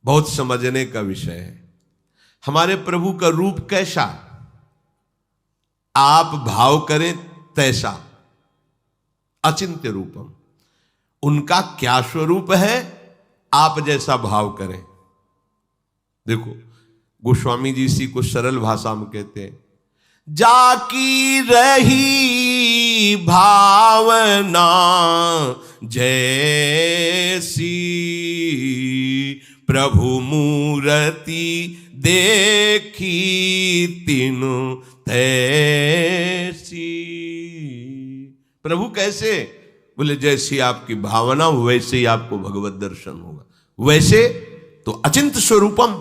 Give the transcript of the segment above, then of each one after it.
बहुत समझने का विषय है। हमारे प्रभु का रूप कैसा, आप भाव करें तैसा, अचिंत्य रूपम। उनका क्या स्वरूप है, आप जैसा भाव करें। देखो गोस्वामी जी इसी को सरल भाषा में कहते हैं, जाकी रही भावना जैसी, प्रभु मूर्ति देखी तीनों तैसी। प्रभु कैसे, बोले जैसी आपकी भावना वैसे ही आपको भगवत दर्शन होगा। वैसे तो अचिंत स्वरूपम,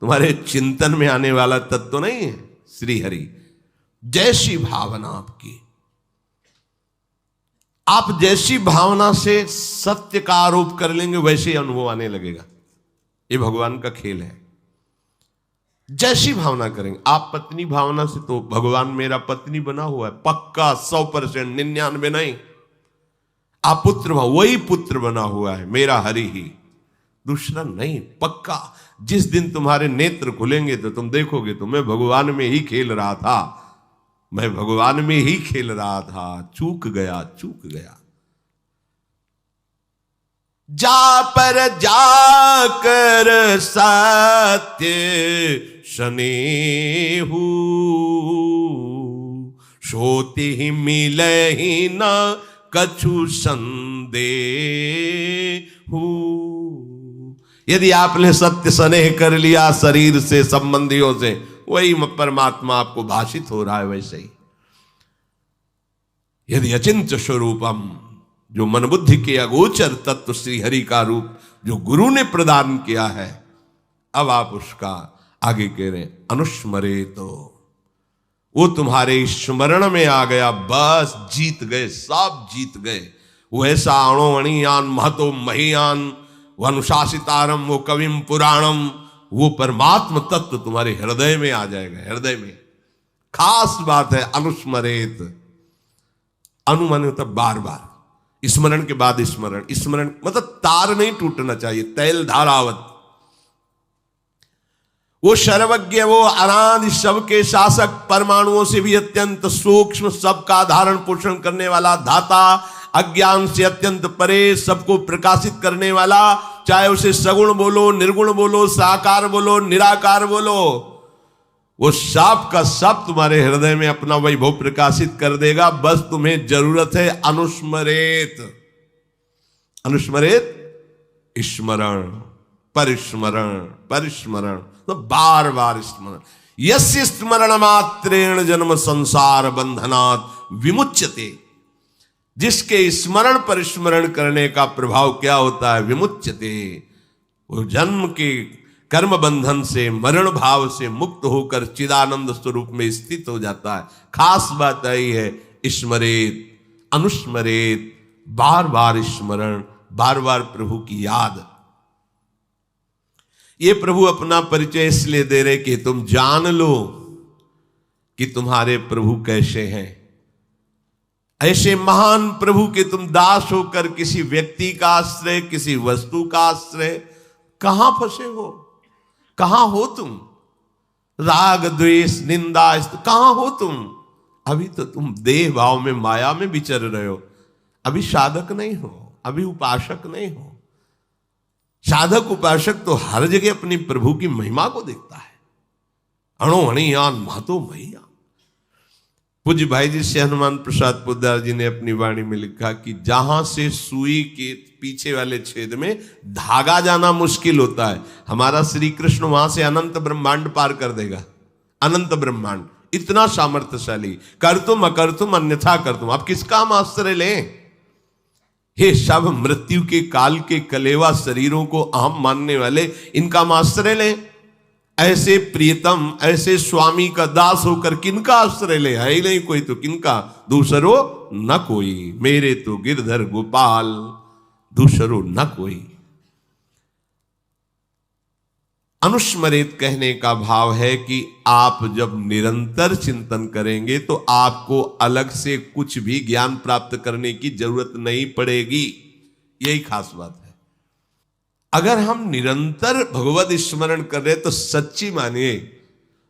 तुम्हारे चिंतन में आने वाला तत्व नहीं है श्री हरि। जैसी भावना आपकी, आप जैसी भावना से सत्य का आरोप कर लेंगे वैसे ही अनुभव आने लगेगा। ये भगवान का खेल है। जैसी भावना करेंगे, आप पत्नी भावना से, तो भगवान मेरा पत्नी बना हुआ है पक्का 100%, 99 नहीं। आप पुत्र भाव, वही पुत्र बना हुआ है मेरा हरि ही, दूसरा नहीं, पक्का। जिस दिन तुम्हारे नेत्र खुलेंगे तो तुम देखोगे तो मैं भगवान में ही खेल रहा था, मैं भगवान में ही खेल रहा था, चूक गया चूक गया। जा पर जाकर सत्य स्नेहु, सोते ही मिले ही न कछु संदेहु। यदि आपने सत्य स्नेह कर लिया शरीर से, संबंधियों से, वही परमात्मा आपको भाषित हो रहा है वैसे ही। यदि अचिंत्य स्वरूपम, जो मन बुद्धि के अगोचर तत्व श्री हरि का रूप जो गुरु ने प्रदान किया है, अब आप उसका आगे कह रहे हैं अनुस्मरे, तो वो तुम्हारे स्मरण में आ गया, बस जीत गए, सब जीत गए। वो ऐसा अणो अणियान महतो महियान वो अनुशासितारम वो कविम पुराणम, वो परमात्म तत्व तुम्हारे हृदय में आ जाएगा, हृदय में। खास बात है अनुस्मरेत, अनुमान होता बार बार, स्मरण के बाद स्मरण, स्मरण मतलब तार नहीं टूटना चाहिए, तैल धारावत। वो सर्वज्ञ, वो अनादि सबके शासक, परमाणुओं से भी अत्यंत सूक्ष्म, सबका धारण पोषण करने वाला धाता, अज्ञान से अत्यंत परे, सबको प्रकाशित करने वाला, चाहे उसे सगुण बोलो, निर्गुण बोलो, साकार बोलो, निराकार बोलो, वो सब का सब तुम्हारे हृदय में अपना वैभव प्रकाशित कर देगा। बस तुम्हें जरूरत है अनुस्मरेत, अनुस्मरेत स्मरण, परिस्मरण, परिस्मरण, तो बार बार स्मरण। यस्य स्मरण मात्रेण जन्म संसार बंधनात् विमुच्यते, जिसके स्मरण परिस्मरण करने का प्रभाव क्या होता है, विमुच्यते, वो जन्म के कर्म बंधन से, मरण भाव से मुक्त होकर चिदानंद स्वरूप में स्थित हो जाता है। खास बात आई है स्मरेत, अनुस्मरेत, बार बार स्मरण, बार बार प्रभु की याद। ये प्रभु अपना परिचय इसलिए दे रहे कि तुम जान लो कि तुम्हारे प्रभु कैसे हैं। ऐसे महान प्रभु के तुम दास होकर किसी व्यक्ति का आश्रय, किसी वस्तु का आश्रय, कहां फंसे हो, कहां हो तुम? राग द्वेष निंदा कहां हो तुम? अभी तो तुम देह भाव में, माया में विचर रहे हो, अभी साधक नहीं हो, अभी उपासक नहीं हो। साधक उपासक तो हर जगह अपनी प्रभु की महिमा को देखता है। अणो अणियान महतो महियान। पूज्य भाई जी से हनुमान प्रसाद पोद्दार जी ने अपनी वाणी में लिखा कि जहां से सुई के पीछे वाले छेद में धागा जाना मुश्किल होता है, हमारा श्री कृष्ण वहां से अनंत ब्रह्मांड पार कर देगा। अनंत ब्रह्मांड इतना सामर्थ्यशाली, कर तुम अकर तुम अन्यथा कर तुम। आप किसका हम आश्रय लें? हे सब मृत्यु के काल के कलेवा शरीरों को अहम मानने वाले, इनका हम आश्रय लें? ऐसे प्रियतम, ऐसे स्वामी का दास होकर किनका आश्रय ले? है ही नहीं कोई, तो किनका? दूसरो न कोई, मेरे तो गिरधर गोपाल, दूसरो न कोई। अनुस्मरित कहने का भाव है कि आप जब निरंतर चिंतन करेंगे तो आपको अलग से कुछ भी ज्ञान प्राप्त करने की जरूरत नहीं पड़ेगी। यही खास बात है। अगर हम निरंतर भगवत स्मरण कर रहे तो सच्ची मानिए,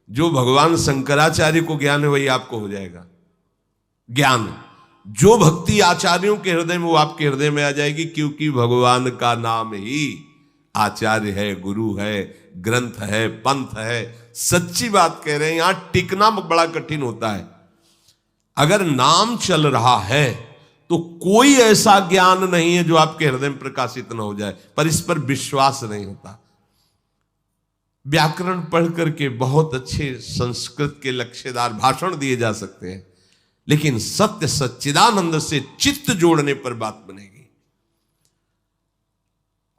जो भगवान शंकराचार्य को ज्ञान है वही आपको हो जाएगा ज्ञान। जो भक्ति आचार्यों के हृदय में वो आपके हृदय में आ जाएगी, क्योंकि भगवान का नाम ही आचार्य है, गुरु है, ग्रंथ है, पंथ है। सच्ची बात कह रहे हैं, यहां टिकना बड़ा कठिन होता है। अगर नाम चल रहा है तो कोई ऐसा ज्ञान नहीं है जो आपके हृदय में प्रकाशित न हो जाए, पर इस पर विश्वास नहीं होता। व्याकरण पढ़ करके बहुत अच्छे संस्कृत के लक्ष्यदार भाषण दिए जा सकते हैं, लेकिन सत्य सच्चिदानंद से चित्त जोड़ने पर बात बनेगी।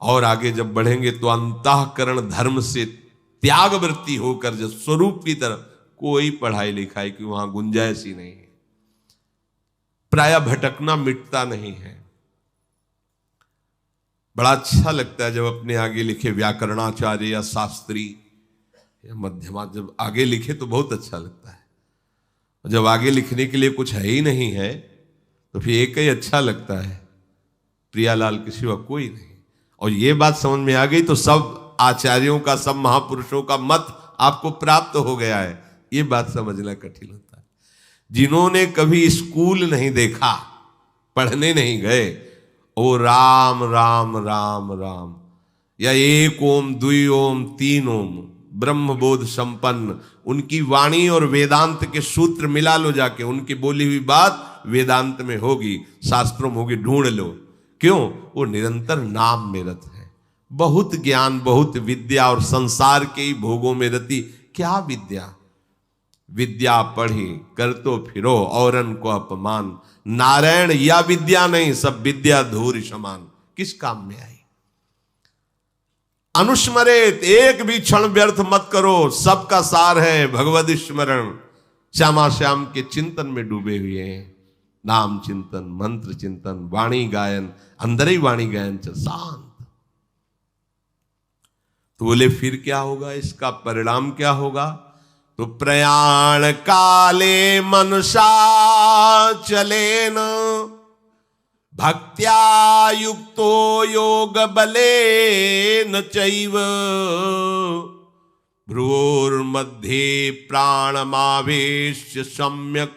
और आगे जब बढ़ेंगे तो अंतःकरण धर्म से त्याग वृत्ति होकर जब स्वरूप की तरफ, कोई पढ़ाई लिखाई की वहां गुंजाइश ही नहीं है। प्राय भटकना मिटता नहीं है। बड़ा अच्छा लगता है जब अपने आगे लिखे व्याकरणाचार्य या शास्त्री या मध्यमा जब आगे लिखे तो बहुत अच्छा लगता है। जब आगे लिखने के लिए कुछ है ही नहीं है तो फिर एक ही अच्छा लगता है, प्रियालाल के सिवा कोई नहीं। और ये बात समझ में आ गई तो सब आचार्यों का, सब महापुरुषों का मत आपको प्राप्त हो गया है। ये बात समझना कठिन होता है। जिन्होंने कभी स्कूल नहीं देखा, पढ़ने नहीं गए, ओ राम राम राम राम या एक ओम द्वि ओम तीन ओम ब्रह्म बोध संपन्न, उनकी वाणी और वेदांत के सूत्र मिला लो जाके, उनकी बोली हुई बात वेदांत में होगी, शास्त्रों में होगी, ढूंढ लो। क्यों? वो निरंतर नाम में रत है। बहुत ज्ञान, बहुत विद्या और संसार के ही भोगों में रति। क्या विद्या? विद्या पढ़ी कर तो फिरो औरन को अपमान, नारायण या विद्या नहीं, सब विद्या धूर समान। किस काम में आई? अनुस्मरेत, एक भी क्षण व्यर्थ मत करो, सबका सार है भगवद स्मरण। श्यामा श्याम के चिंतन में डूबे हुए हैं। नाम चिंतन, मंत्र चिंतन, वाणी गायन, अंदर ही वाणी गायन चल शांत। तो बोले फिर क्या होगा, इसका परिणाम क्या होगा? तो प्रयाण काले मनुषा चले न भक्त्या युक्तो योग बले न चैव भ्रुवोर्मध्ये प्राणमावेश्य सम्यक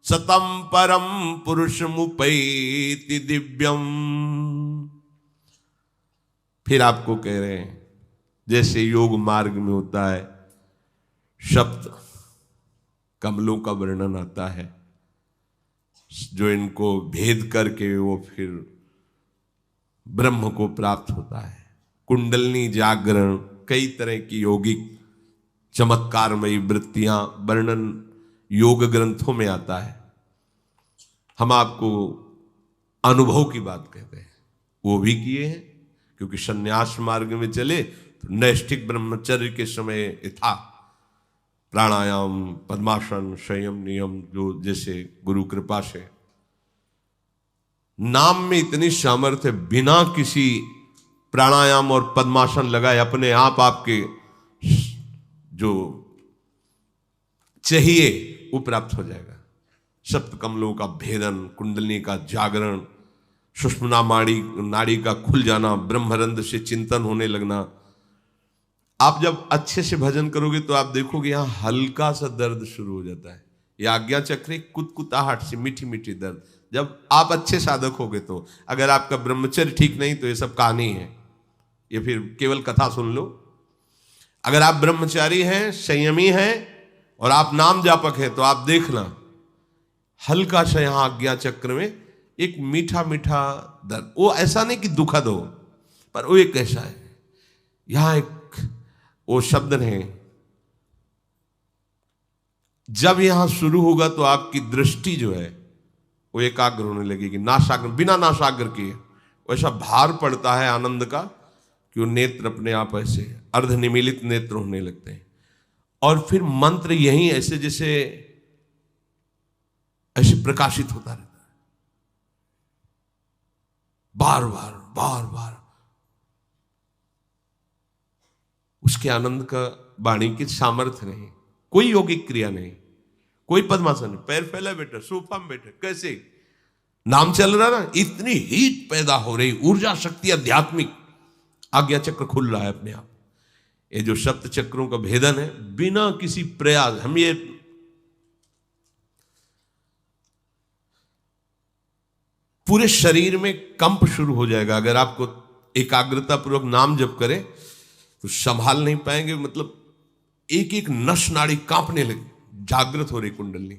सतम परम पुरुषमुपैति दिव्यम। फिर आपको कह रहे हैं जैसे योग मार्ग में होता है, शब्द कमलों का वर्णन आता है, जो इनको भेद करके वो फिर ब्रह्म को प्राप्त होता है। कुंडलनी जागरण, कई तरह की यौगिक चमत्कारमयी वृत्तियां वर्णन योग ग्रंथों में आता है। हम आपको अनुभव की बात कहते हैं, वो भी किए हैं, क्योंकि संन्यास मार्ग में चले तो नैष्ठिक ब्रह्मचर्य के समय था प्राणायाम, पद्मासन, संयम, नियम, जो जैसे गुरु कृपा से नाम में इतनी सामर्थ्य, बिना किसी प्राणायाम और पद्मासन लगाए अपने आप आपके जो चाहिए वो प्राप्त हो जाएगा। सप्त कमलों का भेदन, कुंडलिनी का जागरण, सुषुम्ना नाड़ी का खुल जाना, ब्रह्मरंध्र से चिंतन होने लगना। आप जब अच्छे से भजन करोगे तो आप देखोगे यहां हल्का सा दर्द शुरू हो जाता है। यह आज्ञा चक्र कुतकुताहट से मीठी मीठी दर्द। जब आप अच्छे साधक होगे तो, अगर आपका ब्रह्मचर्य ठीक नहीं तो ये सब कहानी है, ये फिर केवल कथा सुन लो। अगर आप ब्रह्मचारी हैं, संयमी हैं और आप नाम जापक हैं तो आप देखना हल्का सा यहां आज्ञा चक्र में एक मीठा मीठा दर्द। वो ऐसा नहीं कि दुखद हो, पर वो एक ऐसा है, यहां एक वो शब्द नहीं। जब यहां शुरू होगा तो आपकी दृष्टि जो है वो एकाग्र होने लगेगी, नासाग्र, बिना नासाग्र किए वैसा भार पड़ता है आनंद का कि वो नेत्र अपने आप ऐसे अर्धनिमीलित नेत्र होने लगते हैं। और फिर मंत्र यही ऐसे जैसे ऐसे प्रकाशित होता रहता है, बार बार बार बार। उसके आनंद का वाणी की सामर्थ्य नहीं, कोई यौगिक क्रिया नहीं, कोई पद्मासन, पैर फैला बैठे, सोफा में बैठे, कैसे नाम चल रहा ना, इतनी हीट पैदा हो रही, ऊर्जा शक्ति आध्यात्मिक, आज्ञा चक्र खुल रहा है अपने आप। ये जो सप्त चक्रों का भेदन है, बिना किसी प्रयास, हम ये पूरे शरीर में कंप शुरू हो जाएगा। अगर आपको एकाग्रता पूर्वक नाम जप करें तो संभाल नहीं पाएंगे, मतलब एक एक नस नाड़ी कांपने लगी, जागृत हो रही कुंडली।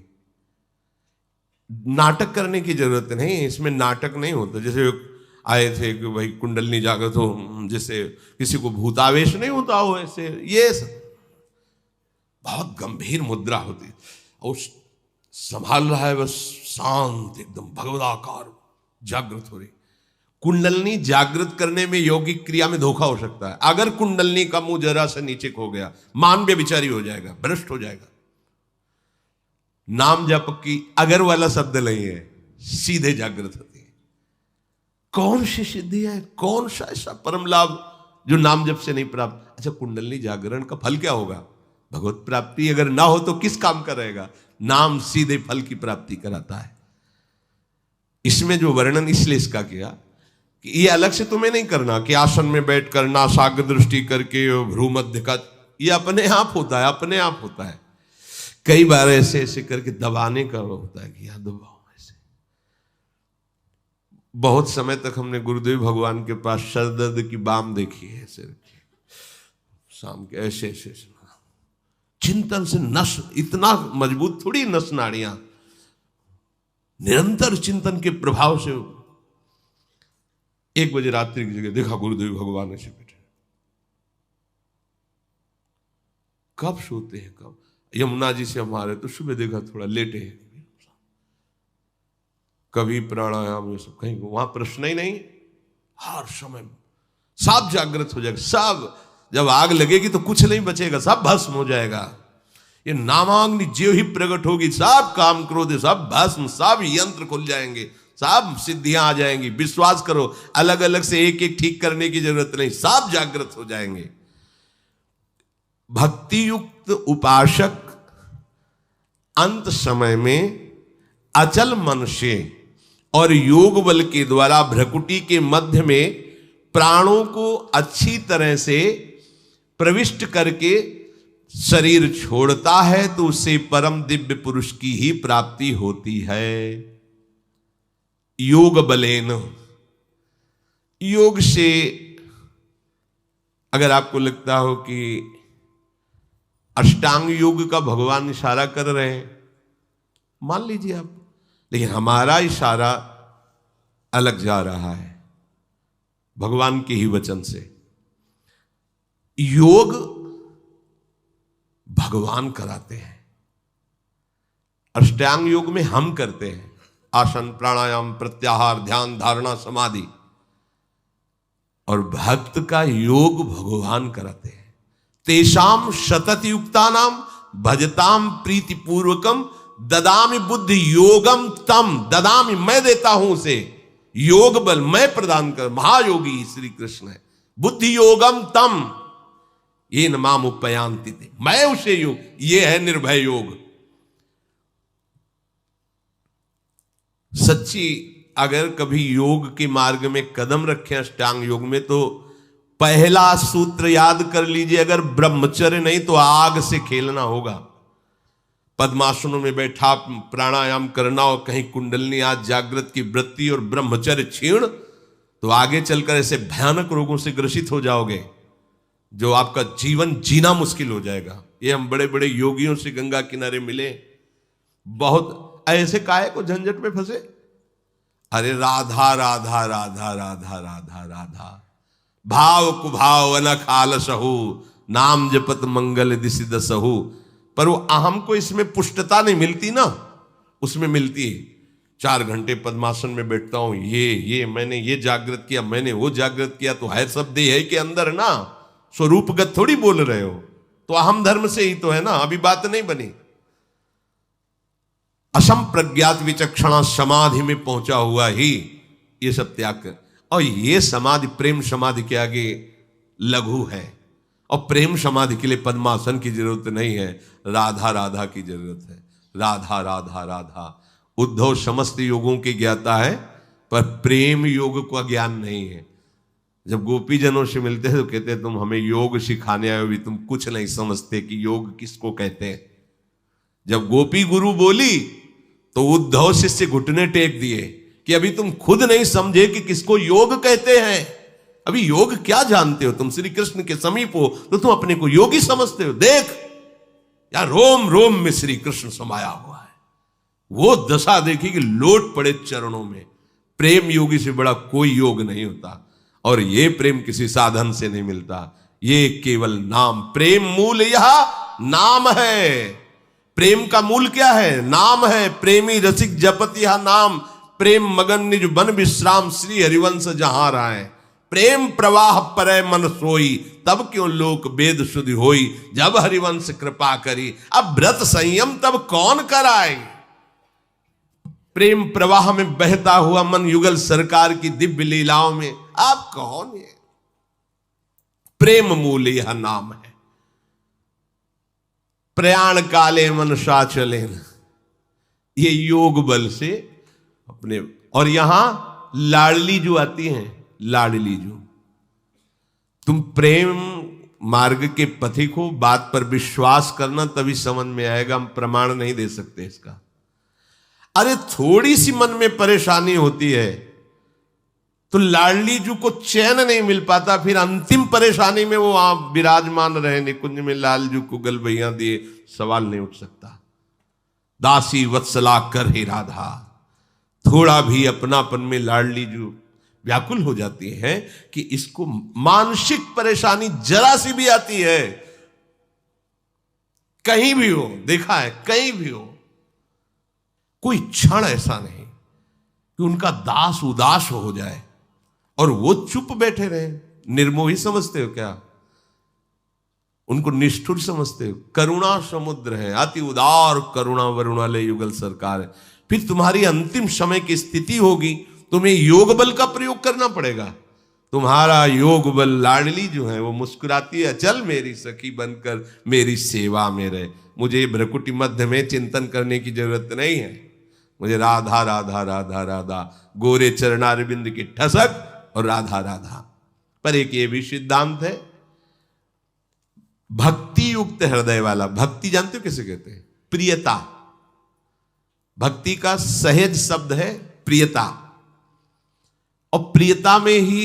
नाटक करने की जरूरत नहीं, इसमें नाटक नहीं होता। जैसे आए थे कि भाई कुंडली जागृत हो, जैसे किसी को भूतावेश नहीं होता हो, ऐसे ये बहुत गंभीर मुद्रा होती है और संभाल रहा है बस शांत एकदम भगवदाकार जागृत हो रही। कुंडलनी जागृत करने में यौगिक क्रिया में धोखा हो सकता है। अगर कुंडलनी का मुंह जरा से नीचे हो गया, मान व्यभिचारी हो जाएगा, भ्रष्ट हो जाएगा। नाम जप की अगर वाला शब्द नहीं है, सीधे जागृत होती है। कौन सी सिद्धि है, कौन सा ऐसा परम लाभ जो नाम जप से नहीं प्राप्त? अच्छा, कुंडलनी जागरण का फल क्या होगा? भगवत प्राप्ति। अगर ना हो तो किस काम का रहेगा? नाम सीधे फल की प्राप्ति कराता है। इसमें जो वर्णन इसलिए इसका किया कि ये अलग से तुम्हें नहीं करना कि आसन में बैठ कर नासाग्र दृष्टि करके भ्रू मध्य का, ये अपने आप होता है, अपने आप होता है। कई बार ऐसे ऐसे करके दबाने का होता है कि यहां दबाओ ऐसे। बहुत समय तक हमने गुरुदेव भगवान के पास सर दर्द की बाम देखी है, ऐसे रखी शाम के, ऐसे ऐसे चिंतन से नस, इतना मजबूत थोड़ी नस नाड़ियां, निरंतर चिंतन के प्रभाव से 1 बजे रात्रि की जगह देखा गुरुदेव भगवान ऐसे बैठे। कब सोते हैं, कब यमुना जी से हमारे तो सुबह देखा थोड़ा लेटे हैं, कभी प्राणायाम ये सब कहीं, वहां प्रश्न ही नहीं। हर समय सब जागृत हो जाएगा, सब जब आग लगेगी तो कुछ नहीं बचेगा, सब भस्म हो जाएगा। ये नामाग्नि ज्यों ही प्रकट होगी, सब काम क्रोध सब भस्म, सब यंत्र खुल जाएंगे, सब सिद्धियां आ जाएंगी। विश्वास करो, अलग अलग से एक एक ठीक करने की जरूरत नहीं, सब जागृत हो जाएंगे। भक्ति युक्त उपासक अंत समय में अचल मन से और योग बल के द्वारा भ्रकुटी के मध्य में प्राणों को अच्छी तरह से प्रविष्ट करके शरीर छोड़ता है तो उससे परम दिव्य पुरुष की ही प्राप्ति होती है। योग बलेन, योग से अगर आपको लगता हो कि अष्टांग योग का भगवान इशारा कर रहे हैं, मान लीजिए आप, लेकिन हमारा इशारा अलग जा रहा है भगवान के ही वचन से। योग भगवान कराते हैं, अष्टांग योग में हम करते हैं, आसन प्राणायाम प्रत्याहार ध्यान धारणा समाधि, और भक्त का योग भगवान कराते हैं। तेषाम सतत युक्तानाम भजताम प्रीति पूर्वकम ददामि बुद्धि योगम तम, ददामि मैं देता हूं उसे, योग बल मैं प्रदान कर, महायोगी श्री कृष्ण है। बुद्धि योगम तम ये नमाम उपयांति थे, मैं उसे योग, ये है निर्भय योग। सच्ची अगर कभी योग के मार्ग में कदम रखें अष्टांग योग में, तो पहला सूत्र याद कर लीजिए, अगर ब्रह्मचर्य नहीं तो आग से खेलना होगा। पद्मासनों में बैठा प्राणायाम करना और कहीं कुंडलनी आज जागृत की वृत्ति और ब्रह्मचर्य क्षीण, तो आगे चलकर ऐसे भयानक रोगों से ग्रसित हो जाओगे जो आपका जीवन जीना मुश्किल हो जाएगा। ये हम बड़े बड़े योगियों से गंगा किनारे मिले, बहुत ऐसे काहे को झंझट में फंसे, अरे राधा राधा राधा राधा राधा राधा, भाव कुभाव अनख आलसहु, नाम जपत मंगल दिसि दसहु। पर वो अहम को इसमें पुष्टता नहीं मिलती ना, उसमें मिलती है 4 घंटे पद्मासन में बैठता हूं, ये मैंने ये जागृत किया, मैंने वो जागृत किया, तो है सब देह है के अंदर ना, स्वरूपगत थोड़ी बोल रहे हो, तो अहम धर्म से ही तो है ना, अभी बात नहीं बनी। असम प्रज्ञात विचक्षणा समाधि में पहुंचा हुआ ही ये सब त्याग कर, और ये समाधि प्रेम समाधि के आगे लघु है, और प्रेम समाधि के लिए पद्मासन की जरूरत नहीं है, राधा राधा की जरूरत है। राधा राधा राधा। उद्धव समस्त योगों के ज्ञाता है पर प्रेम योग का ज्ञान नहीं है। जब गोपी जनों से मिलते हैं तो कहते हैं तुम हमें योग सिखाने आए हो, भी तुम कुछ नहीं समझते कि योग किसको कहते हैं। जब गोपी गुरु बोली तो उद्धव शिष्य घुटने टेक दिए कि अभी तुम खुद नहीं समझे कि किसको योग कहते हैं, अभी योग क्या जानते हो, तुम श्री कृष्ण के समीप हो तो तुम अपने को योगी समझते हो। देख यार, रोम रोम में श्री कृष्ण समाया हुआ है। वो दशा देखी कि लोट पड़े चरणों में। प्रेम योगी से बड़ा कोई योग नहीं होता, और ये प्रेम किसी साधन से नहीं मिलता, ये केवल नाम। प्रेम मूल यह नाम है। प्रेम का मूल क्या है? नाम है। प्रेमी रसिक जपत यह नाम, प्रेम मगन निज बन विश्राम, श्री हरिवंश जहां राय। प्रेम प्रवाह परै मन सोई, तब क्यों लोक वेद शुद्धि होई, जब हरिवंश कृपा करी, अब व्रत संयम तब कौन कराए। प्रेम प्रवाह में बहता हुआ मन युगल सरकार की दिव्य लीलाओं में आप कौन है। प्रेम मूल यह नाम है। प्रयाण काले मन सा चले, ये योग बल से अपने। और यहां लाडली जो आती हैं, लाडली जो, तुम प्रेम मार्ग के पथिक हो, बात पर विश्वास करना तभी समझ में आएगा। हम प्रमाण नहीं दे सकते इसका। अरे थोड़ी सी मन में परेशानी होती है तो लाडली जू को चैन नहीं मिल पाता, फिर अंतिम परेशानी में वो वहां विराजमान रहे निकुंज में, लालजू को गलबैया दिए, सवाल नहीं उठ सकता। दासी वत्सला कर ही राधा, थोड़ा भी अपनापन में लाडली जू व्याकुल हो जाती है कि इसको मानसिक परेशानी जरा सी भी आती है, कहीं भी हो, देखा है कहीं भी हो, कोई क्षण ऐसा नहीं कि उनका दास उदास हो जाए और वो चुप बैठे रहे। निर्मोही समझते हो क्या? उनको निष्ठुर समझते हो? करुणा समुद्र है, अति उदार करुणा वरुणालय युगल सरकार है। फिर तुम्हारी अंतिम समय की स्थिति होगी, तुम्हें योग बल का प्रयोग करना पड़ेगा। तुम्हारा योग बल लाडली जो है वो मुस्कुराती है, चल मेरी सखी बनकर मेरी सेवा में रहे, मुझे भ्रकुटी मध्य में चिंतन करने की जरूरत नहीं है, मुझे राधा राधा राधा राधा, गोरे चरणारविंद की ठसक और राधा राधा। पर एक ये भी सिद्धांत है, भक्ति युक्त हृदय वाला। भक्ति जानते हो किसे कहते हैं? प्रियता। भक्ति का सहज शब्द है प्रियता, और प्रियता में ही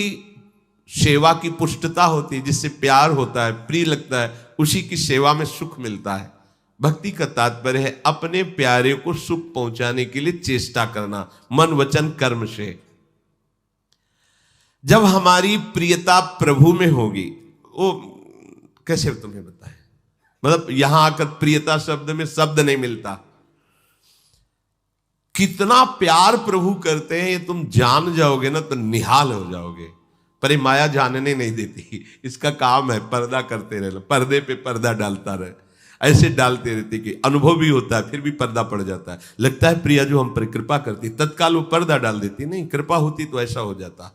सेवा की पुष्टता होती है। जिससे प्यार होता है, प्रिय लगता है, उसी की सेवा में सुख मिलता है। भक्ति का तात्पर्य है अपने प्यारे को सुख पहुंचाने के लिए चेष्टा करना, मन वचन कर्म से। जब हमारी प्रियता प्रभु में होगी, वो कैसे तुम्हें बताएं, मतलब यहां आकर प्रियता शब्द में शब्द नहीं मिलता। कितना प्यार प्रभु करते हैं ये तुम जान जाओगे ना तो निहाल हो जाओगे। पर ये माया जानने नहीं देती, इसका काम है पर्दा करते रहना, पर्दे पे पर्दा डालता रहे, ऐसे डालते रहते कि अनुभव भी होता है, फिर भी पर्दा पड़ जाता है। लगता है प्रिया जो हम पर कृपा करती, तत्काल वो पर्दा डाल देती, नहीं कृपा होती तो ऐसा हो जाता।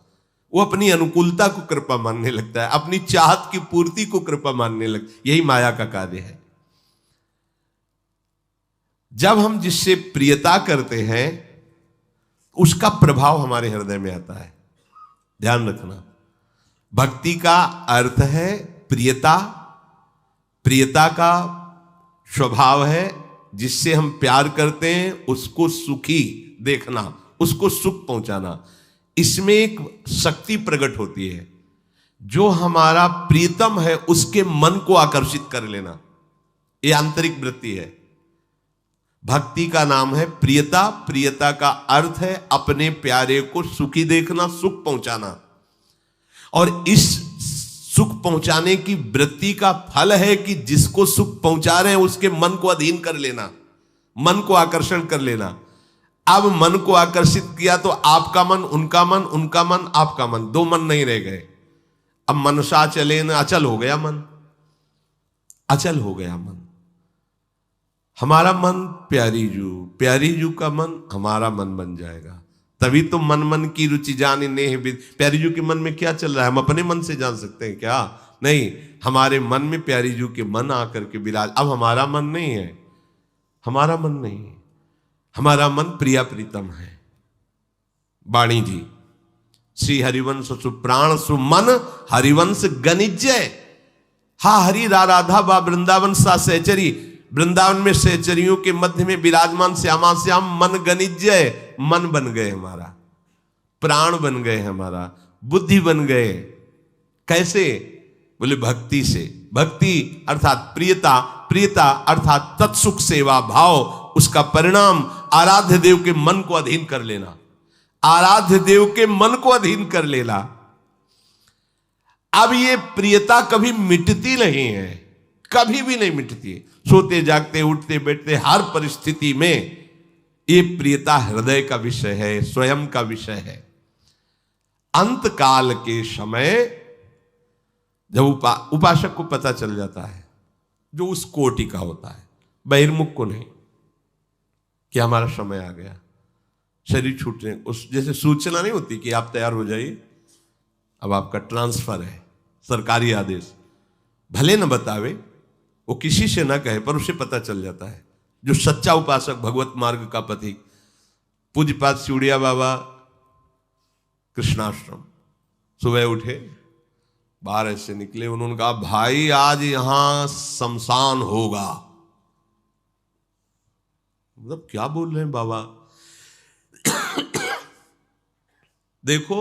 वो अपनी अनुकूलता को कृपा मानने लगता है, अपनी चाहत की पूर्ति को कृपा मानने लगता। यही माया का कार्य है। जब हम जिससे प्रियता करते हैं उसका प्रभाव हमारे हृदय में आता है। ध्यान रखना, भक्ति का अर्थ है प्रियता। प्रियता का स्वभाव है जिससे हम प्यार करते हैं उसको सुखी देखना, उसको सुख पहुंचाना। इसमें एक शक्ति प्रकट होती है, जो हमारा प्रियतम है उसके मन को आकर्षित कर लेना, यह आंतरिक वृत्ति है। भक्ति का नाम है प्रियता। प्रियता का अर्थ है अपने प्यारे को सुखी देखना, सुख पहुंचाना। और इस सुख पहुंचाने की वृत्ति का फल है कि जिसको सुख पहुंचा रहे हैं उसके मन को अधीन कर लेना, मन को आकर्षण कर लेना। अब मन को आकर्षित किया तो आपका मन, उनका मन, उनका मन, आपका मन, दो मन नहीं रह गए। अब मनसा चले न अचल हो गया मन, अचल हो गया मन। हमारा मन प्यारी जू का मन हमारा मन बन जाएगा। तभी तो मन मन की रुचि जाने नेह विद। प्यारी जू के मन में क्या चल रहा है हम अपने मन से जान सकते हैं क्या? नहीं, हमारे मन में प्यारी जू के मन आकर के विराज। अब हमारा मन नहीं है, हमारा मन नहीं है, हमारा मन प्रिया प्रीतम है। वाणी जी श्री हरिवंश सुप्राण सुमन हरिवंश गनिजय। हा हरि राधा बा वृंदावन सा सहचरी, वृंदावन में सहचरियों के मध्य में विराजमान श्यामा श्याम मन गनिजय। मन बन गए हमारा, प्राण बन गए हमारा, बुद्धि बन गए। कैसे? बोले भक्ति से। भक्ति अर्थात प्रियता, प्रियता अर्थात तत्सुख सेवा भाव, उसका परिणाम आराध्य देव के मन को अधीन कर लेना, आराध्य देव के मन को अधीन कर लेना। अब ये प्रियता कभी मिटती नहीं है, कभी भी नहीं मिटती। सोते जागते उठते बैठते हर परिस्थिति में ये प्रियता हृदय का विषय है, स्वयं का विषय है। अंत काल के समय जब उपासक को पता चल जाता है, जो उस कोटि का होता है, बहिर्मुख को नहीं, कि हमारा समय आ गया, शरीर छूटने, उस जैसे सूचना नहीं होती कि आप तैयार हो जाइए, अब आपका ट्रांसफर है, सरकारी आदेश, भले न बतावे, वो किसी से ना कहे, पर उसे पता चल जाता है। जो सच्चा उपासक, भगवत मार्ग का पथिक, पूज्यपाद सिउड़िया बाबा कृष्णाश्रम, सुबह उठे, बाहर ऐसे निकले, उन्होंने कहा भाई आज यहां शमशान होगा। मतलब क्या बोल रहे हैं बाबा? देखो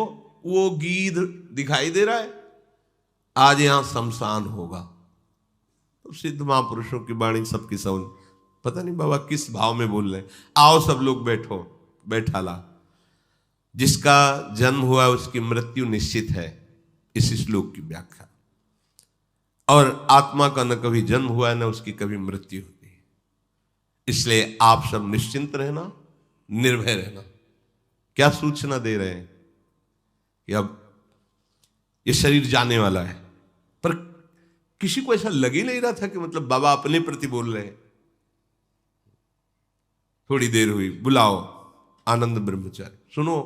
वो गीध दिखाई दे रहा है, आज यहां शमशान होगा। तो सिद्ध महापुरुषों की वाणी सबकी समझ, पता नहीं बाबा किस भाव में बोल रहे हैं। आओ सब लोग बैठो, बैठा ला। जिसका जन्म हुआ उसकी मृत्यु निश्चित है, इस श्लोक की व्याख्या। और आत्मा का न कभी जन्म हुआ है न उसकी कभी मृत्यु होती है। इसलिए आप सब निश्चिंत रहना, निर्भय रहना। क्या सूचना दे रहे हैं कि अब ये शरीर जाने वाला है, पर किसी को ऐसा लग ही नहीं रहा था कि मतलब बाबा अपने प्रति बोल रहे हैं। थोड़ी देर हुई, बुलाओ आनंद ब्रह्मचारी, सुनो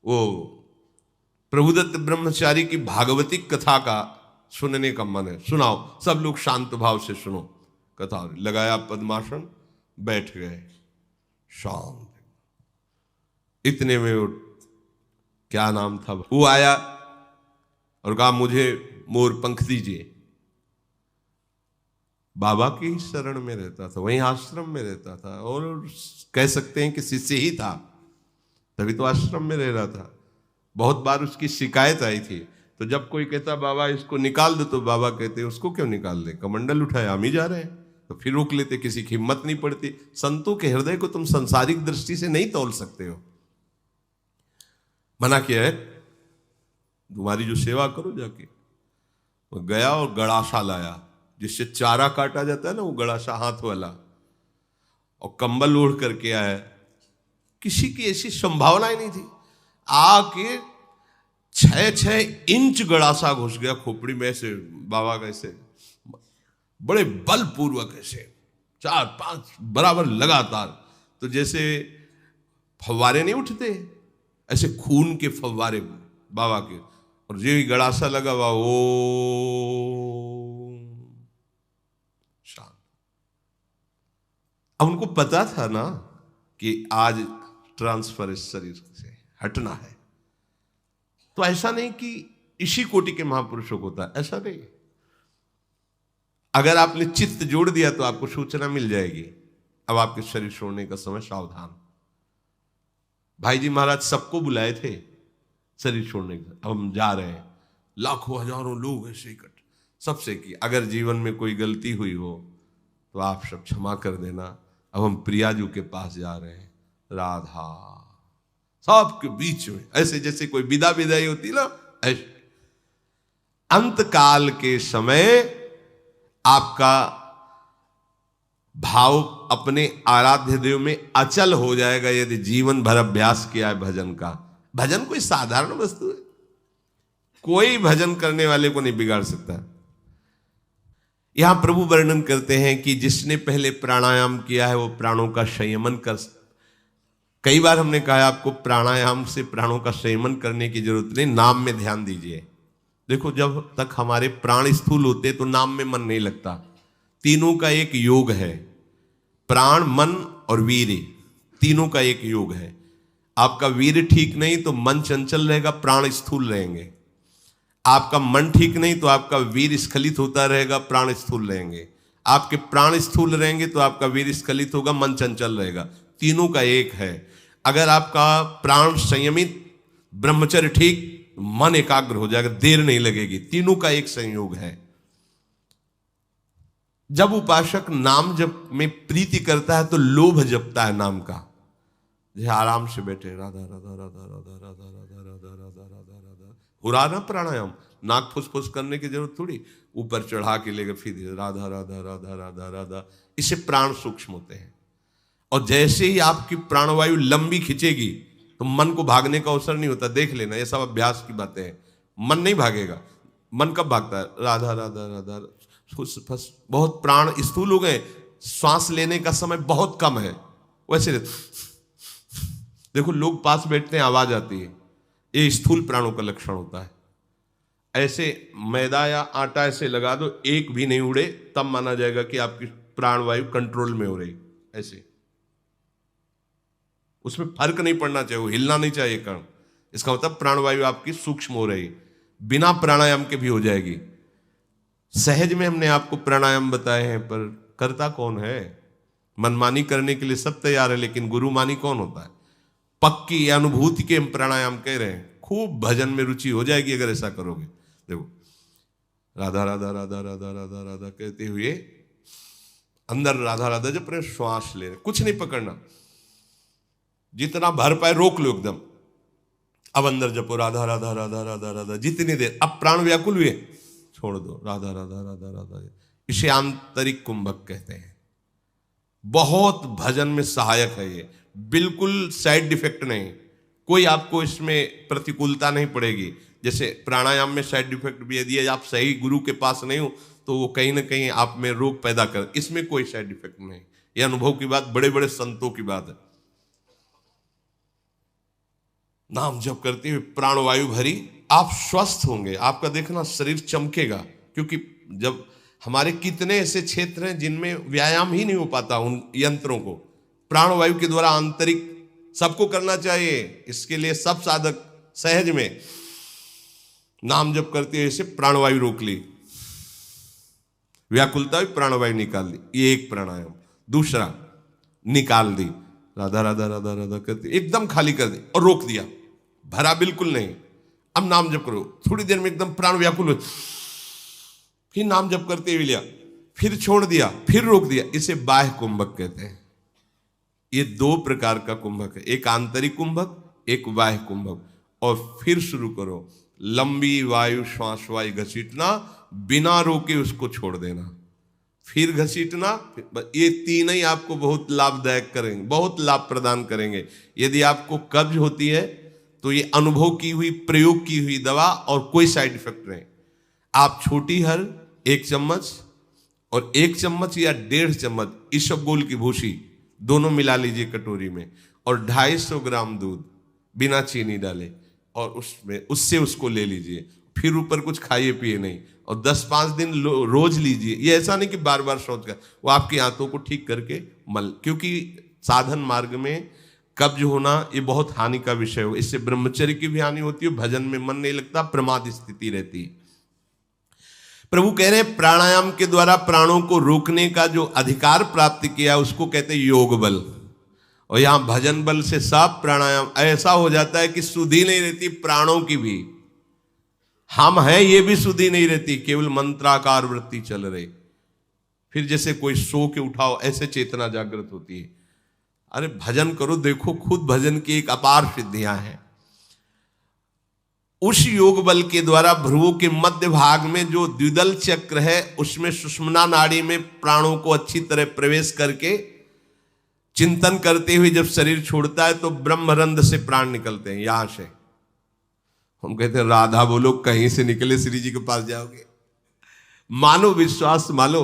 वो प्रभुदत्त ब्रह्मचारी की भागवती कथा का सुनने का मन है, सुनाओ। सब लोग शांत भाव से सुनो कथा। लगाया पद्मासन, बैठ गए शांत। इतने में वो क्या नाम था, वो आया और कहा मुझे मोर पंख दीजिए। बाबा की शरण में रहता था, वहीं आश्रम में रहता था, और कह सकते हैं कि शिष्य ही था, तभी तो आश्रम में रह रहा था। बहुत बार उसकी शिकायत आई थी, तो जब कोई कहता बाबा इसको निकाल दो, तो बाबा कहते उसको क्यों निकाल दे, कमंडल उठाए हम ही जा रहे हैं। तो फिर रोक लेते, किसी की हिम्मत नहीं पड़ती। संतों के हृदय को तुम संसारिक दृष्टि से नहीं तौल सकते हो। मना किया है, तुम्हारी जो सेवा करो जाके। वो गया और गड़ासा लाया, जिससे चारा काटा जाता है ना, वो गड़ासा हाथ वाला, और कंबल ओढ़ करके आया। किसी की ऐसी संभावना ही नहीं थी। आके 6-6 इंच गड़ासा घुस गया खोपड़ी में, ऐसे बाबा कैसे बड़े बलपूर्वक ऐसे 4-5 बराबर लगातार। तो जैसे फव्वारे नहीं उठते, ऐसे खून के फव्वारे बाबा के, और जो ही गड़ासा लगा हुआ ओ शांत। अब उनको पता था ना कि आज ट्रांसफर इस शरीर से हटना है। तो ऐसा नहीं कि इसी कोटि के महापुरुषों को होता है, ऐसा नहीं। अगर आपने चित्त जोड़ दिया तो आपको सूचना मिल जाएगी, अब आपके शरीर छोड़ने का समय, सावधान। भाई जी महाराज सबको बुलाए थे शरीर छोड़ने का, अब हम जा रहे हैं। लाखों हजारों लोग ऐसे इकट्ठे, सबसे की अगर जीवन में कोई गलती हुई हो तो आप सब क्षमा कर देना। अब हम प्रियाजू के पास जा रहे हैं, राधा सबके बीच में, ऐसे जैसे कोई विदा विदाई होती ना, ऐसे। अंत काल के समय आपका भाव अपने आराध्य देव में अचल हो जाएगा यदि जीवन भर अभ्यास किया है भजन का। भजन कोई साधारण वस्तु है, कोई भजन करने वाले को नहीं बिगाड़ सकता। यहां प्रभु वर्णन करते हैं कि जिसने पहले प्राणायाम किया है वो प्राणों का संयमन कर। कई बार हमने कहा आपको प्राणायाम से प्राणों का संयमन करने की जरूरत नहीं, नाम में ध्यान दीजिए। देखो जब तक हमारे प्राण स्थूल होते तो नाम में मन नहीं लगता। तीनों का एक योग है, प्राण मन और वीर्य, तीनों का एक योग है। आपका वीर ठीक नहीं तो मन चंचल रहेगा, प्राण स्थूल रहेंगे। आपका मन ठीक नहीं तो आपका वीर स्खलित होता रहेगा, प्राण स्थूल रहेंगे। आपके प्राण स्थूल रहेंगे तो आपका वीर स्खलित होगा, मन चंचल रहेगा। तीनों का एक है। अगर आपका प्राण संयमित, ब्रह्मचर्य ठीक, मन एकाग्र हो जाएगा, देर नहीं लगेगी। तीनों का एक संयोग है। जब उपासक नाम जप में प्रीति करता है तो लोभ जपता है नाम का। जैसे आराम से बैठे राधा राधा राधा राधा राधा राधा राधा राधा राधा राधा, हो रहा ना प्राणायाम, नाक फुसफुस करने की जरूरत थोड़ी, ऊपर चढ़ा के लेकर फिर राधा राधा राधा राधा राधा। इससे प्राण सूक्ष्म होते हैं। और जैसे ही आपकी प्राणवायु लंबी खिंचेगी तो मन को भागने का अवसर नहीं होता। देख लेना, ये सब अभ्यास की बातें हैं। मन नहीं भागेगा। मन कब भागता है? राधा राधा राधा, बहुत प्राण स्थूल हो गए, श्वास लेने का समय बहुत कम है, वैसे देखो लोग पास बैठते हैं, आवाज आती है, ये स्थूल प्राणों का लक्षण होता है। ऐसे मैदा या आटा ऐसे लगा दो, एक भी नहीं उड़े, तब माना जाएगा कि आपकी प्राणवायु कंट्रोल में हो रही। ऐसे उसमें फर्क नहीं पड़ना चाहिए, वो हिलना नहीं चाहिए कण। इसका मतलब प्राणवायु आपकी सूक्ष्म हो रही। बिना प्राणायाम के भी हो जाएगी। सहज में हमने आपको प्राणायाम बताए हैं, पर करता कौन है? मनमानी करने के लिए सब तैयार है, लेकिन गुरुमानी कौन होता है? पक्की अनुभूति के हम प्राणायाम कह रहे हैं। खूब भजन में रुचि हो जाएगी अगर ऐसा करोगे। देखो राधा राधा राधा राधा राधा राधा कहते हुए अंदर राधा राधा जब अपने श्वास ले रहे, कुछ नहीं पकड़ना, जितना भर पाए रोक लो एकदम। अब अंदर जपो राधा राधा राधा राधा राधा जितनी देर। अब प्राण व्याकुल हुए, छोड़ दो, राधा राधा राधा राधा। इसे आंतरिक कुंभक कहते हैं। बहुत भजन में सहायक है ये, बिल्कुल साइड इफेक्ट नहीं, कोई आपको इसमें प्रतिकूलता नहीं पड़ेगी। जैसे प्राणायाम में साइड इफेक्ट भी यदि आप सही गुरु के पास नहीं हो तो वो कहीं ना कहीं आप में रोग पैदा कर, इसमें कोई साइड इफेक्ट नहीं। ये अनुभव की बात, बड़े बड़े संतों की बात है। नाम जप करते हुए प्राणवायु भरी, आप स्वस्थ होंगे। आपका देखना शरीर चमकेगा, क्योंकि जब हमारे कितने ऐसे क्षेत्र हैं जिनमें व्यायाम ही नहीं हो पाता, उन यंत्रों को प्राणवायु के द्वारा आंतरिक सबको करना चाहिए। इसके लिए सब साधक सहज में नाम जप करते हुए ऐसे प्राणवायु रोक ली, व्याकुलता भी प्राणवायु निकाल दी, ये एक प्राणायाम। दूसरा निकाल दी, राधा राधा राधा राधा करते एकदम खाली कर दी और रोक दिया, भरा बिल्कुल नहीं। अब नाम जप करो, थोड़ी देर में एकदम प्राण व्याकुल हो, फिर नाम जप करते हुए लिया, फिर छोड़ दिया, फिर रोक दिया। इसे बाह्य कुंभक कहते हैं। ये दो प्रकार का कुंभक है, एक आंतरिक कुंभक, एक बाह्य कुंभक। और फिर शुरू करो, लंबी वायु श्वास वायु घसीटना, बिना रोके उसको छोड़ देना, फिर घसीटना। ये तीन ही आपको बहुत लाभदायक करेंगे, बहुत लाभ प्रदान करेंगे। यदि आपको कब्ज होती है तो ये अनुभव की हुई, प्रयोग की हुई दवा और कोई साइड इफेक्ट नहीं। आप छोटी हर 1 चम्मच और 1 चम्मच या 1.5 चम्मच इसबगोल की भूसी दोनों मिला लीजिए कटोरी में, और 250 ग्राम दूध बिना चीनी डाले, और उसमें उससे उसको ले लीजिए। फिर ऊपर कुछ खाइए पिए नहीं, और 10-5 दिन रोज लीजिए। ये ऐसा नहीं कि बार बार सोच कर, वो आपकी आंतों को ठीक करके मल, क्योंकि साधन मार्ग में कब्ज होना ये बहुत हानि का विषय हो। इससे ब्रह्मचर्य की भी हानि होती है, भजन में मन नहीं लगता, प्रमाद स्थिति रहती है। प्रभु कह रहे हैं प्राणायाम के द्वारा प्राणों को रोकने का जो अधिकार प्राप्त किया उसको कहते हैं योग बल। और यहां भजन बल से सब प्राणायाम ऐसा हो जाता है कि सुधि नहीं रहती प्राणों की भी। हम हैं ये भी सुधि नहीं रहती, केवल मंत्राकार वृत्ति चल रही। फिर जैसे कोई सो के उठाओ ऐसे चेतना जागृत होती है। अरे भजन करो, देखो खुद भजन की एक अपार सिद्धियां हैं। उस योग बल के द्वारा भ्रुवों के मध्य भाग में जो द्विदल चक्र है उसमें सुषुम्ना नाड़ी में प्राणों को अच्छी तरह प्रवेश करके चिंतन करते हुए जब शरीर छोड़ता है तो ब्रह्मरंध्र से प्राण निकलते हैं। यहां से हम कहते हैं राधा बोलो कहीं से निकले श्री जी के पास जाओगे। मानो, विश्वास मानो,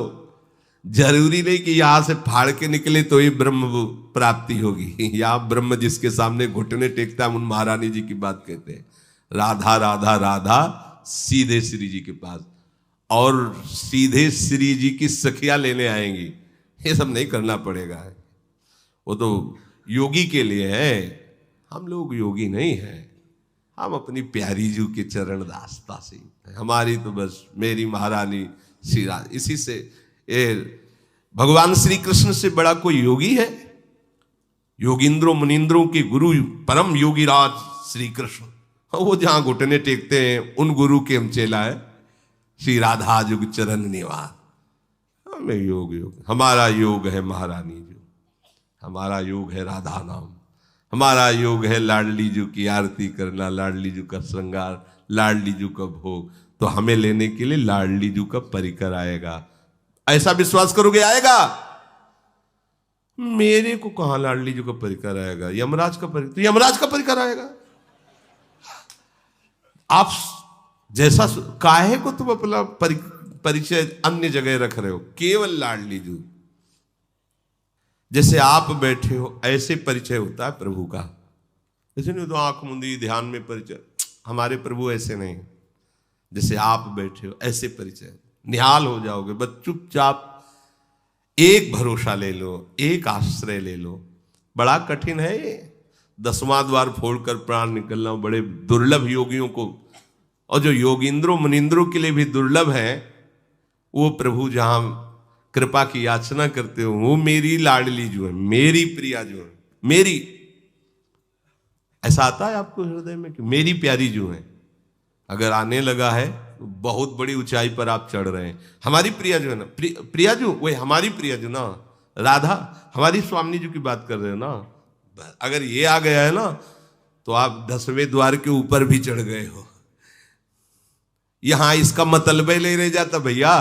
जरूरी नहीं कि यहां से फाड़ के निकले तो ही ब्रह्म प्राप्ति होगी। यहां ब्रह्म जिसके सामने घुटने टेकता है, उन महारानी जी की बात कहते हैं। राधा राधा राधा सीधे श्री जी के पास, और सीधे श्री जी की सखियां लेने आएंगी। ये सब नहीं करना पड़ेगा, वो तो योगी के लिए है। हम लोग योगी नहीं हैं, हम अपनी प्यारी जू के चरण दास्ता से, हमारी तो बस मेरी महारानी श्री राधा। इसी से भगवान श्री कृष्ण से बड़ा कोई योगी है? योगिंद्रों मुनिंद्रों के गुरु परम योगी राज श्री कृष्ण, वो जहां घुटने टेकते हैं उन गुरु के हम चेला है। श्री राधा जुग चरण निवास, हमें योग हमारा योग है महारानी जी, हमारा योग है राधा नाम, हमारा योग है लाडली जू की आरती करना, लाडली जू का श्रृंगार, लाडली जू का भोग। तो हमें लेने के लिए लाडली जू का परिकर आएगा, ऐसा विश्वास करोगे आएगा? मेरे को कहां लाडली जू का परिकर आएगा? यमराज का परिकर, तो यमराज का परिकर आएगा। आप जैसा काहे को तुम अपना परिचय अन्य जगह रख रहे हो? केवल लाडली जू, जैसे आप बैठे हो ऐसे परिचय होता है प्रभु का। ऐसे नहीं तो आंख मुंदी ध्यान में परिचय, हमारे प्रभु ऐसे नहीं। जैसे आप बैठे हो ऐसे परिचय, निहाल हो जाओगे। बस चुपचाप एक भरोसा ले लो, एक आश्रय ले लो। बड़ा कठिन है ये, 10वां द्वार फोड़कर प्राण निकलना बड़े दुर्लभ योगियों को, और जो योगिंद्रों मुनिंद्रों के लिए भी दुर्लभ है, वो प्रभु जहां कृपा की याचना करते हो, वो मेरी लाडली जो है, मेरी प्रिया जो है, मेरी, ऐसा आता है आपको हृदय में कि मेरी प्यारी जो है? अगर आने लगा है तो बहुत बड़ी ऊंचाई पर आप चढ़ रहे हैं। हमारी प्रिया जो है ना, प्रिया जो वही हमारी प्रिया जो ना, राधा हमारी स्वामी जी की बात कर रहे हो ना। अगर ये आ गया है ना तो आप 10वें द्वार के ऊपर भी चढ़ गए हो। यहां इसका मतलब ले रह जाता भैया,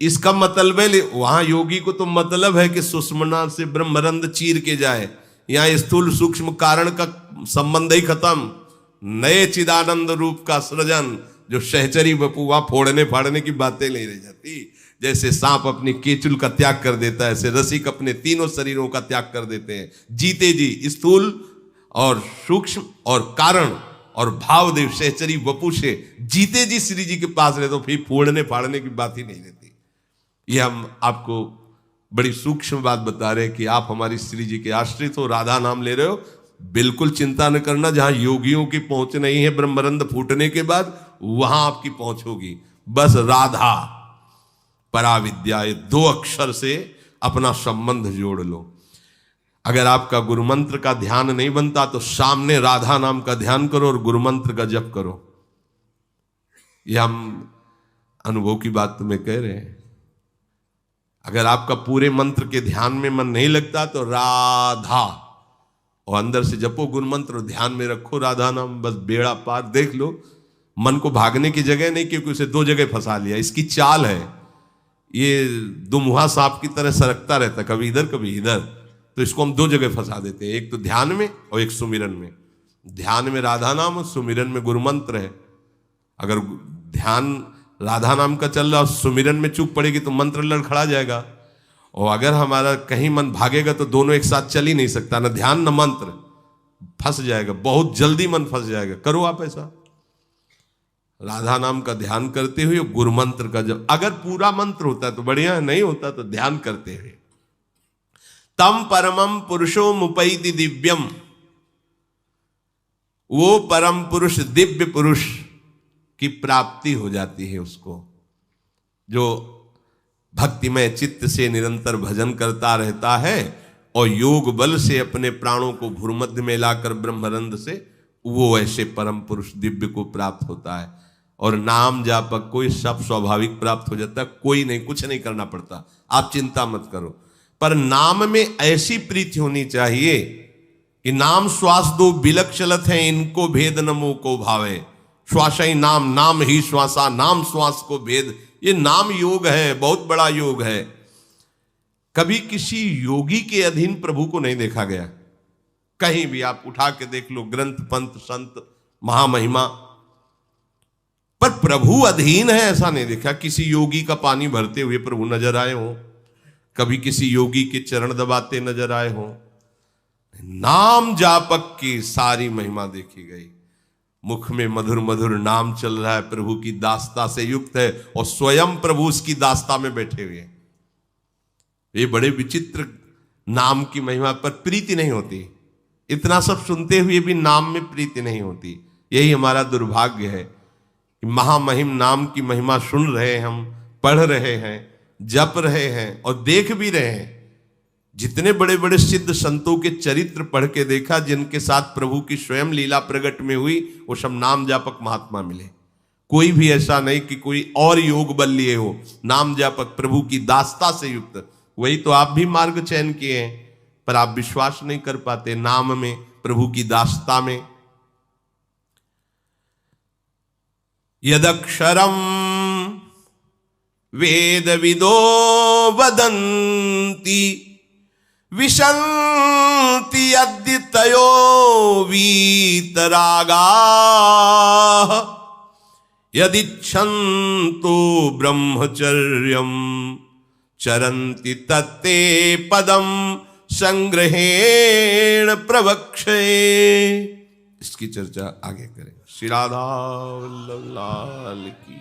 इसका मतलब ले। वहां योगी को तो मतलब है कि सुषुम्ना से ब्रह्मरंध्र चीर के जाए। यहां स्थूल सूक्ष्म कारण का संबंध ही खत्म, नए चिदानंद रूप का सृजन। जो सहचरी बपू वहां फोड़ने फाड़ने की बातें नहीं रह जाती। जैसे सांप अपनी केचुल का त्याग कर देता है, ऐसे रसिक अपने तीनों शरीरों का त्याग कर देते हैं। जीते जी स्थूल और सूक्ष्म और कारण और भावदेव सहचरी वपु से जीते जी श्री जी के पास रहे, तो फिर फोड़ने फाड़ने की बात ही नहीं रहती। ये हम आपको बड़ी सूक्ष्म बात बता रहे हैं कि आप हमारी श्री जी के आश्रित हो, राधा नाम ले रहे हो, बिल्कुल चिंता न करना। जहां योगियों की पहुंच नहीं है ब्रह्मरंध्र फूटने के बाद, वहां आपकी पहुंच होगी। बस राधा पराविद्या, ये 2 अक्षर से अपना संबंध जोड़ लो। अगर आपका गुरुमंत्र का ध्यान नहीं बनता तो सामने राधा नाम का ध्यान करो और गुरुमंत्र का जप करो। ये हम अनुभव की बात तुम्हें कह रहे हैं। अगर आपका पूरे मंत्र के ध्यान में मन नहीं लगता तो राधा और अंदर से जपो गुरुमंत्र, ध्यान में रखो राधा नाम, बस बेड़ा पार। देख लो मन को भागने की जगह नहीं, क्योंकि उसे 2 जगह फंसा लिया। इसकी चाल है, ये दुमुहा सांप की तरह सरकता रहता, कभी इधर कभी इधर। तो इसको हम 2 जगह फंसा देते हैं, एक तो ध्यान में और एक सुमिरन में। ध्यान में राधा नाम और सुमिरन में गुरुमंत्र है। अगर ध्यान राधा नाम का चल रहा और सुमिरन में चूक पड़ेगी तो मंत्र लड़खड़ा जाएगा। और अगर हमारा कहीं मन भागेगा तो दोनों एक साथ चल ही नहीं सकता, ना ध्यान न मंत्र, फंस जाएगा, बहुत जल्दी मन फंस जाएगा। करो आप ऐसा, राधा नाम का ध्यान करते हुए गुरुमंत्र का जब, अगर पूरा मंत्र होता है तो बढ़िया, नहीं होता तो ध्यान करते हुए। तम परमम पुरुषो मुपैति दिव्यम, वो परम पुरुष दिव्य पुरुष की प्राप्ति हो जाती है उसको, जो भक्तिमय चित्त से निरंतर भजन करता रहता है और योग बल से अपने प्राणों को भूमध्य में लाकर ब्रह्मरंध्र से, वो ऐसे परम पुरुष दिव्य को प्राप्त होता है। और नाम जापक को सब स्वाभाविक प्राप्त हो जाता है, कोई नहीं, कुछ नहीं करना पड़ता, आप चिंता मत करो। पर नाम में ऐसी प्रीति होनी चाहिए कि नाम श्वास 2 बिलक चलत है, इनको भेद नमो को भावे। श्वास ही नाम, नाम ही श्वासा, नाम श्वास को भेद। ये नाम योग है, बहुत बड़ा योग है। कभी किसी योगी के अधीन प्रभु को नहीं देखा गया, कहीं भी आप उठा के देख लो, ग्रंथ पंथ संत महामहिमा, पर प्रभु अधीन है ऐसा नहीं देखा। किसी योगी का पानी भरते हुए प्रभु नजर आए हो, कभी किसी योगी के चरण दबाते नजर आए हो। नाम जापक की सारी महिमा देखी गई। मुख में मधुर मधुर नाम चल रहा है, प्रभु की दास्ता से युक्त है और स्वयं प्रभु उसकी दास्ता में बैठे हुए। ये बड़े विचित्र नाम की महिमा पर प्रीति नहीं होती, इतना सब सुनते हुए भी नाम में प्रीति नहीं होती। यही हमारा दुर्भाग्य है कि महामहिम नाम की महिमा सुन रहे हैं, हम पढ़ रहे हैं, जप रहे हैं और देख भी रहे हैं। जितने बड़े बड़े सिद्ध संतों के चरित्र पढ़ के देखा, जिनके साथ प्रभु की स्वयं लीला प्रकट में हुई, वो सब नाम जापक महात्मा मिले। कोई भी ऐसा नहीं कि कोई और योग बल लिए हो, नाम जापक प्रभु की दास्ता से युक्त। वही तो आप भी मार्ग चयन किए हैं, पर आप विश्वास नहीं कर पाते नाम में, प्रभु की दास्ता में। यदक्षरम वेद विदो वदन्ति विशन्ति अद्वितयो वीतरागा यदिच्छन्तो ब्रह्मचर्यम चरन्ति तत्ते पदम संग्रहेण प्रवक्षे। इसकी चर्चा आगे करें। श्री राधा वल्लभ लाल की।